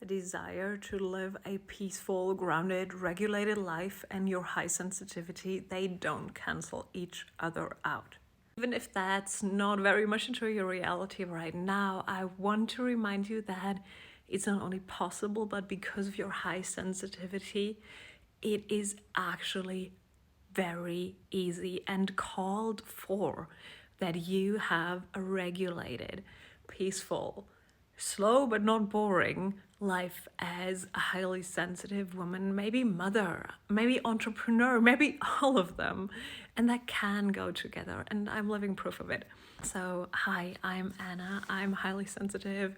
desire to live a peaceful, grounded, regulated life and your high sensitivity, they don't cancel each other out. Even if that's not very much into your reality right now, I want to remind you that it's not only possible, but because of your high sensitivity, it is actually very easy and called for that you have a regulated, peaceful, slow but not boring life as a highly sensitive woman, maybe mother, maybe entrepreneur, maybe all of them. And that can go together, and I'm living proof of it. So, hi, I'm Anna. I'm highly sensitive,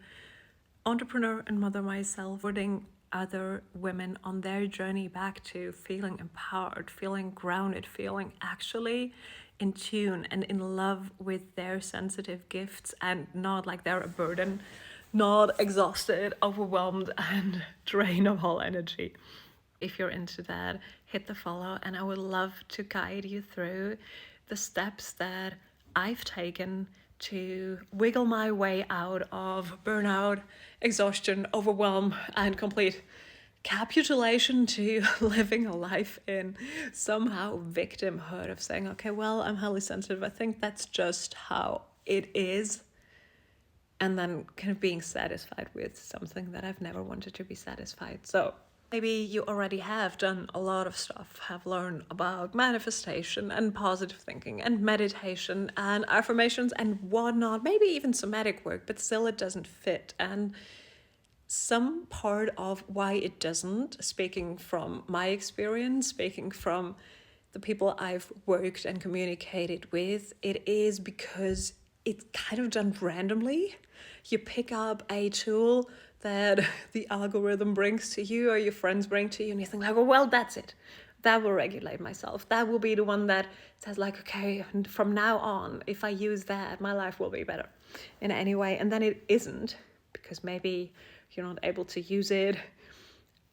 entrepreneur and mother myself, supporting other women on their journey back to feeling empowered, feeling grounded, feeling actually in tune and in love with their sensitive gifts, and not like they're a burden, not exhausted, overwhelmed, and drained of all energy. If you're into that, hit the follow, and I would love to guide you through the steps that I've taken to wiggle my way out of burnout, exhaustion, overwhelm, and complete capitulation to living a life in somehow victimhood of saying, okay, well, I'm highly sensitive. I think that's just how it is. And then kind of being satisfied with something that I've never wanted to be satisfied. So maybe you already have done a lot of stuff, have learned about manifestation and positive thinking and meditation and affirmations and whatnot, maybe even somatic work, but still it doesn't fit. And some part of why it doesn't, speaking from my experience, speaking from the people I've worked and communicated with, it is because it's kind of done randomly. You pick up a tool that the algorithm brings to you or your friends bring to you, and you think like, oh, well, that's it. That will regulate myself. That will be the one that says like, okay, from now on, if I use that, my life will be better in any way. And then it isn't, because maybe you're not able to use it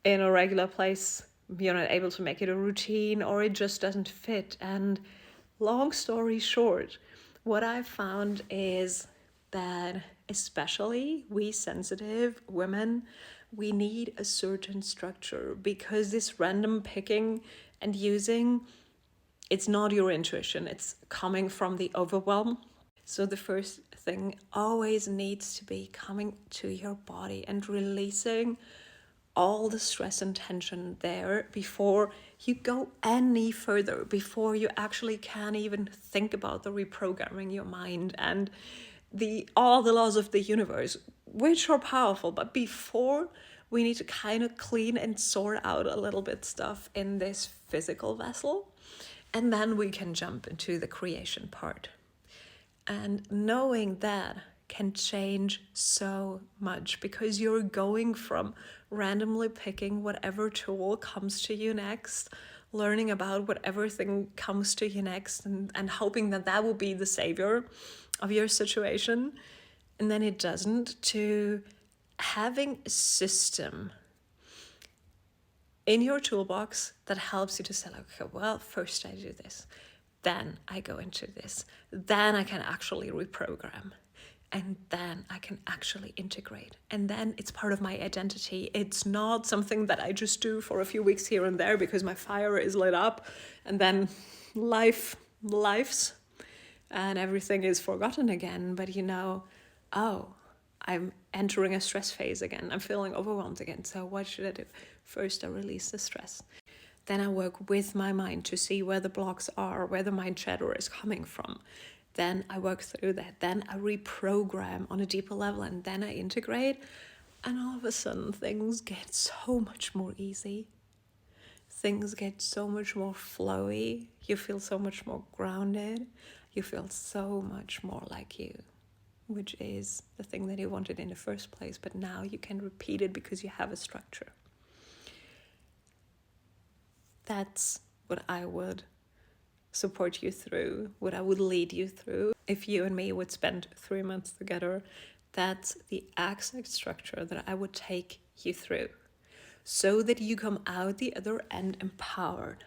in a regular place. You're not able to make it a routine, or it just doesn't fit. And long story short, what I've found is that especially we sensitive women, we need a certain structure, because this random picking and using, it's not your intuition, it's coming from the overwhelm. So the first thing always needs to be coming to your body and releasing all the stress and tension there before you go any further, before you actually can even think about the reprogramming your mind and all the laws of the universe, which are powerful. But before, we need to kind of clean and sort out a little bit stuff in this physical vessel, and then we can jump into the creation part. And knowing that can change so much, because you're going from randomly picking whatever tool comes to you next, learning about whatever thing comes to you next, and hoping that that will be the savior of your situation, and then it doesn't, to having a system in your toolbox that helps you to say, okay, well, first I do this, then I go into this, then I can actually reprogram, and then I can actually integrate, and then it's part of my identity. It's not something that I just do for a few weeks here and there because my fire is lit up, and then life's and everything is forgotten again. But oh, I'm entering a stress phase again. I'm feeling overwhelmed again. So what should I do? First, I release the stress. Then I work with my mind to see where the blocks are, where the mind chatter is coming from. Then I work through that. Then I reprogram on a deeper level, and then I integrate. And all of a sudden, things get so much more easy. Things get so much more flowy. You feel so much more grounded. You feel so much more like you, which is the thing that you wanted in the first place. But now you can repeat it because you have a structure. That's what I would support you through, what I would lead you through. If you and me would spend 3 months together, that's the exact structure that I would take you through, so that you come out the other end empowered,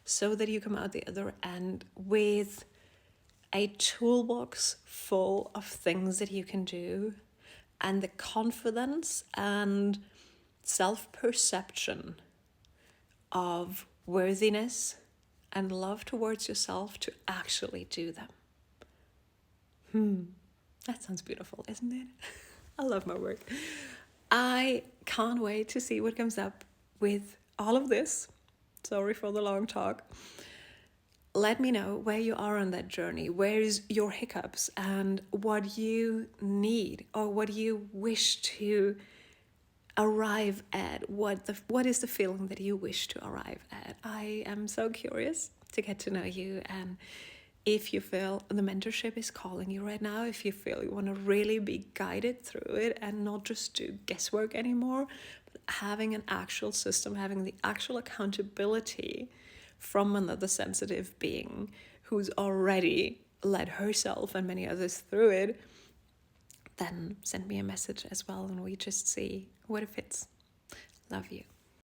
so that you come out the other end with a toolbox full of things that you can do, and the confidence and self-perception of worthiness and love towards yourself to actually do them. That sounds beautiful, isn't it? I love my work. I can't wait to see what comes up with all of this. Sorry for the long talk. Let me know where you are on that journey. Where's your hiccups and what you need or what you wish to arrive at. What is the feeling that you wish to arrive at? I am so curious to get to know you, and if you feel the mentorship is calling you right now, if you feel you want to really be guided through it and not just do guesswork anymore, but having an actual system, having the actual accountability from another sensitive being who's already led herself and many others through it, then send me a message as well and we just see what it fits. Love you.